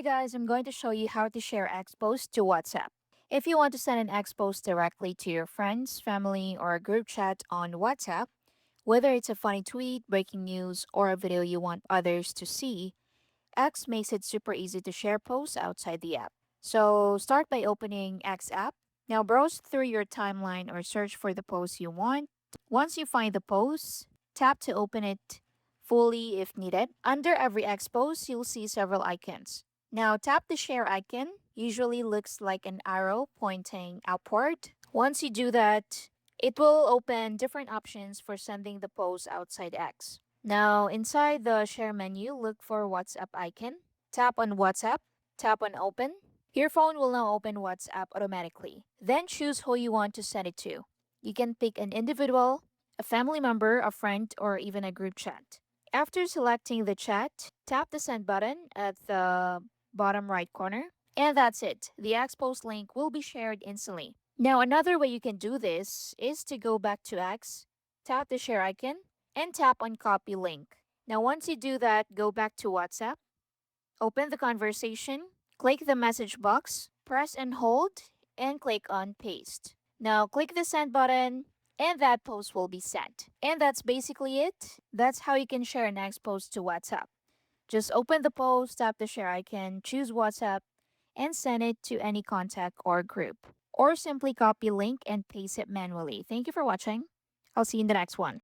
Hey guys, I'm going to show you how to share X post to WhatsApp. If you want to send an X post directly to your friends, family, or a group chat on WhatsApp, whether it's a funny tweet, breaking news, or a video you want others to see, X makes it super easy to share posts outside the app. So start by opening X app. Now browse through your timeline or search for the post you want. Once you find the post, tap to open it fully if needed. Under every X post, you'll see several icons. Now tap the share icon, usually looks like an arrow pointing upward. Once you do that, it will open different options for sending the post outside X. Now, inside the share menu, look for WhatsApp icon. Tap on WhatsApp, tap on open. Your phone will now open WhatsApp automatically. Then choose who you want to send it to. You can pick an individual, a family member, a friend, or even a group chat. After selecting the chat, tap the send button at the bottom right corner. And that's it. The X-Post link will be shared instantly. Now, another way you can do this is to go back to X, tap the share icon, and tap on copy link. Now, once you do that, go back to WhatsApp, open the conversation, click the message box, press and hold, and click on paste. Now, click the send button, and that post will be sent. And that's basically it. That's how you can share an X post to WhatsApp. Just open the post, tap the share icon, choose WhatsApp, and send it to any contact or group. Or simply copy link and paste it manually. Thank you for watching. I'll see you in the next one.